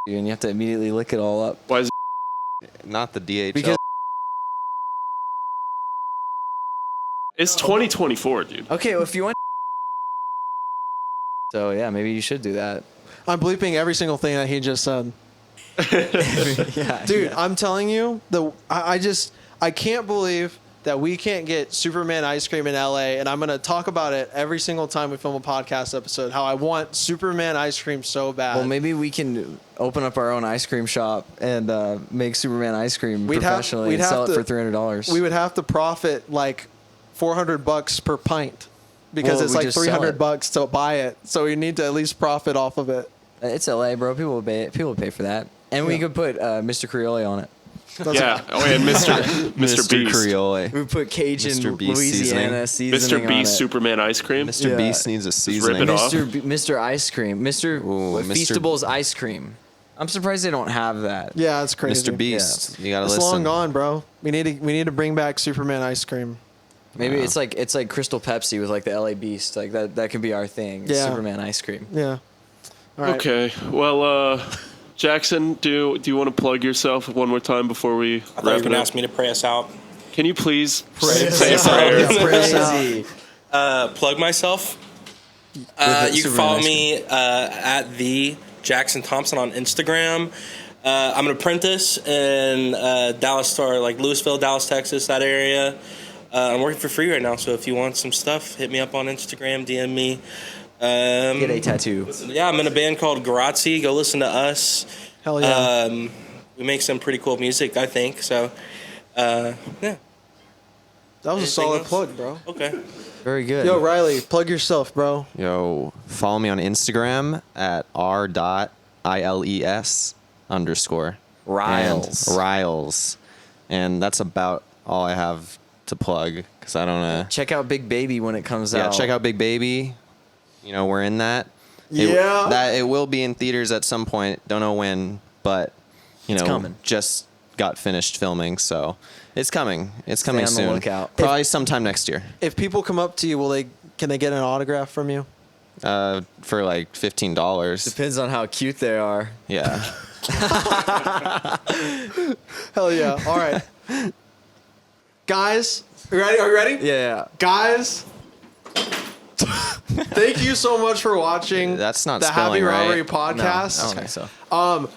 and you have to immediately lick it all up. Why is Not the DHL. Because- it's 2024, dude? Okay, well if you want so yeah, maybe you should do that. I'm bleeping every single thing that he just said. Yeah. Dude, I'm telling you, I can't believe that we can't get Superman ice cream in LA, and I'm gonna talk about it every single time we film a podcast episode. How I want Superman ice cream so bad. Well, maybe we can open up our own ice cream shop and make Superman ice cream professionally and sell it for $300. We would have to profit like $400 per pint because Well, it's we like just sell it. $300 to buy it. So we need to at least profit off of it. It's LA, bro. People will pay for that, and we could put Mr. Creole on it. Yeah. Oh, and Mr. Beast. Creole. We put Cajun Mr. Beast Louisiana seasoning Mr. on Beast it. Superman ice cream. Mr. Yeah. Beast needs a rip seasoning. it off. Mr. Ice Cream, Mr. Ooh, Mr. Feastables ice cream. I'm surprised they don't have that. Yeah, it's crazy. Mr. Beast. You gotta It's listen. long gone, bro. We need to bring back Superman ice cream. Maybe Yeah. it's like Crystal Pepsi with like the LA Beast. Like that could be our thing. Yeah. Superman ice cream. Yeah. All right. Okay. Well, Jackson, do you want to plug yourself one more time before we I thought you wrap were it going to up? ask me to pray us out. Can you please Pray say a us out. prayer? Yeah, pray us out. Crazy. Plug myself. the You can Superman follow ice me at the Jackson Thompson on Instagram. I'm an apprentice in Dallas or like Louisville, Dallas, Texas, that area. I'm working for free right now, so if you want some stuff, hit me up on Instagram, DM me. Get a tattoo. Yeah, I'm in a band called Gratzi. Go listen to us. Hell yeah. We make some pretty cool music, I think. So, yeah. That was a Anything solid else? plug, bro. Okay. Very good. Yo, Riley, plug yourself, bro. Yo, follow me on Instagram at r.iles_. Riles. And Riles. And that's about all I have to plug because I don't know. Check out Big Baby when it comes Yeah, out. check out Big Baby. You know, we're in that. Yeah. It will be in theaters at some point. Don't know when, but you know, coming. just got finished filming, so it's coming. It's coming on the soon. lookout. Probably sometime next year. If people come up to you, can they get an autograph from you? For like $15. Depends on how cute they are. Yeah. Hell yeah. All right. Guys, are you ready? Yeah. Guys, thank you so much for watching That's not the Happy spelling right. Robbery No, podcast. I don't think so.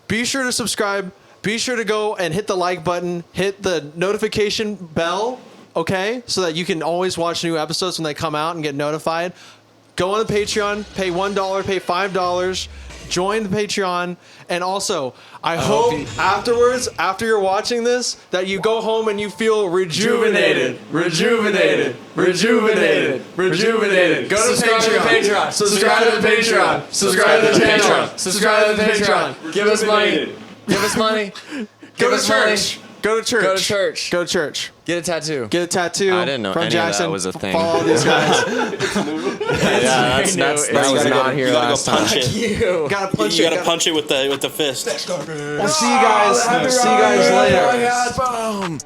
Be sure to subscribe. Be sure to go and hit the like button, hit the notification bell, okay? So that you can always watch new episodes when they come out and get notified. Go on the Patreon, pay $1, pay $5, join the Patreon, and also, I hope afterwards, after you're watching this, that you go home and you feel rejuvenated. Rejuvenated. Rejuvenated. Rejuvenated. Go to Patreon. Subscribe to the Patreon. Subscribe to the Patreon. Subscribe to the Patreon. Give us money. Give us money. Go to us money. church. Go to church. Go to church. Go to church. Get a tattoo. Get a tattoo. I didn't know from any of Jackson. that was a thing. Follow these guys. That was not here You gotta last go time. punch it. You. Gotta punch You it. gotta punch it with the fist. We'll see you guys. See you guys later. Boom.